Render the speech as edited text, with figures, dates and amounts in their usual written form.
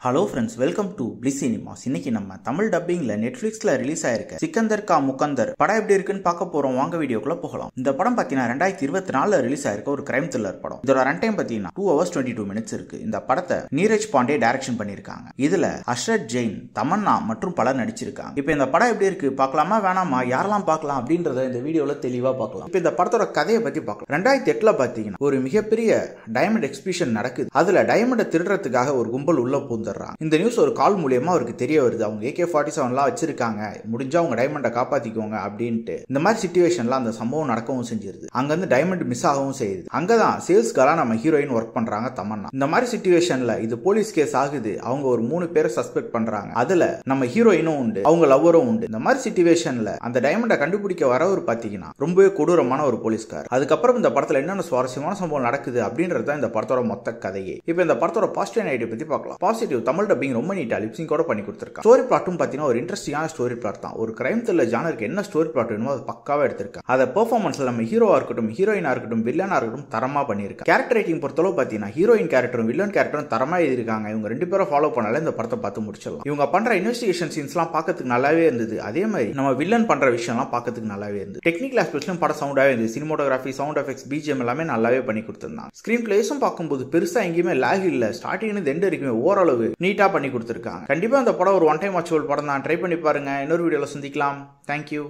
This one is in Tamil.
Hello friends, welcome to bliss cinemas. இன்னைக்கு நம்ம தமிழ் டப்பிங்ல நெட்ஃபிளிக்ஸ்ல ரிலீஸ் ஆயிருக்க சிக்கந்தர் கா முகந்தர் படம் எப்படி இருக்குன்னு பார்க்க போறோம். வாங்க வீடியோக்குள்ள போகலாம். இந்த படம் பாத்தீங்கன்னா 2024 ரிலீஸ் ஆயிருக்க ஒரு கிரைம் த்ரில்லர் படம். இதோட ரன் டைம் பாத்தீங்கன்னா 2 hours 22 minutes இருக்கு. இந்த படத்தை நீரஜ் பாண்டே டைரக்ஷன் பண்ணிருக்காங்க. இதுல ஹர்ஷத் ஜெயின், தமன்னா மற்றும் பலர் நடிச்சிருக்காங்க. இப்போ இந்த படம் எப்படி இருக்கு பார்க்கலாமா வேணாமா, யாரெல்லாம் பார்க்கலாம் அப்படின்றத இந்த வீடியோல தெளிவா பார்க்கலாம். இப்போ இந்த படத்தோட கதையை பத்தி பார்க்கலாம். 2008ல பாத்தீங்கன்னா ஒரு மிகப்பெரிய டைமண்ட் எக்ஸ்பிஷன் நடக்குது. அதுல டைமண்டை திருடுறதுக்காக ஒரு கும்பல் உள்ள பூந்து இந்த நியூஸ் ஒரு கால் மூலமா அவருக்கு தெரிய வருது. அவங்க AK-47 வச்சிருக்காங்க, முடிஞ்சா அவங்க டைமண்டை காப்பாத்திக்கோங்க அப்படின்ட்டு. இந்த மாதிரி சிச்சுவேஷன்ல அந்த சம்பவம் நடக்கவும் செஞ்சிருது. அங்க இருந்து டைமண்ட் மிஸ் ஆகவும் செய்யுது. அங்கதான் சேல்ஸ்காரா நம்ம ஹீரோயின் ஒர்க் பண்றாங்க தமன்னா. இந்த மாதிரி சிச்சுவேஷன்ல இது போலீஸ் கேஸ் ஆகுது. அவங்க ஒரு 3 பேரை சஸ்பெக்ட் பண்றாங்க. அதுல நம்ம ஹீரோயினும் உண்டு, அவங்க லவ்வரும் உண்டு. இந்த மாதிரி சிச்சுவேஷன்ல அந்த டைமண்டை கண்டுபிடிக்க வரவர் பாத்தீங்கன்னா ரொம்பவே கொடூரமான ஒரு போலீஸ்கார். அதுக்கப்புறம் இந்த படத்துல என்னென்ன சுவாரஸ்யமான சம்பவம் நடக்குது அப்படின்றத இந்த படத்தோட மொத்த கதையே. இப்போ இந்த படத்தோட பாசிட்டிவ் நெகட்டிவ் பத்தி பார்க்கலாம். பாசிட்டிவ், தமிழ் டப்பிங் ரொம்ப நீட்டா லிப்சிங் கூட பண்ணி கொடுத்திருக்காங்க. ஸ்டோரி பிளாட்டும் பாத்தீங்கன்னா ஒரு இன்ட்ரெஸ்டிங்கான ஸ்டோரி பிளாட் தான். ஒரு கிரைம் த்ரில்லர் ஜானருக்கு என்ன ஸ்டோரி பிளாட் வேணுமோ அது பக்காவா எடுத்திருக்காங்க. அத பெர்ஃபார்மன்ஸ்ல நம்ம ஹீரோவா இருக்கட்டும், ஹீரோயினா இருக்கட்டும், வில்லனா இருக்கட்டும் தரமா பண்ணிருக்காங்க. கேரக்டர் ரைட்டிங் பொறுத்தளவு பாத்தீங்கன்னா ஹீரோயின் கேரக்டரும் வில்லன் கேரக்டரும் தரமா எழுதிருக்காங்க. இவங்க 2 பேரும் ஃபாலோ பண்ணால இந்த படத்தை பார்த்து முடிச்சிடலாம். இவங்க பண்ற இன்வெஸ்டிகேஷன் சீன்ஸ்லாம் பார்க்கிறதுக்கு நல்லாவே இருந்தது. அதே மாதிரி நம்ம வில்லன் பண்ற விஷயம்லாம் பார்க்கிறதுக்கு நல்லாவே இருந்தது. டெக்னிக்கல் ஆஸ்பெக்ட்ஸ்லும் படம் சவுண்டாவே இருந்தது. சினிமோட்டோகிராஃபி, சவுண்ட் எஃபெக்ட்ஸ், BGM எல்லாமே நல்லாவே பண்ணி கொடுத்திருந்தாங்க. ஸ்கிரீன் பிளேஸும் பார்க்கும்போது பெருசா எங்கேயுமே லாக் இல்ல. ஸ்டார்டிங்ல இருந்து எண்ட் வரைக்குமே ஓரளவு நீட்டா பண்ணி கொடுத்திருக்காங்க. கண்டிப்பா அந்த படம் ஒரு ஒன் டைம் வாட்சபிள் படம் தான். ட்ரை பண்ணி பாருங்க. இன்னொரு வீடியோல சந்திக்கலாம். தேங்க்யூ.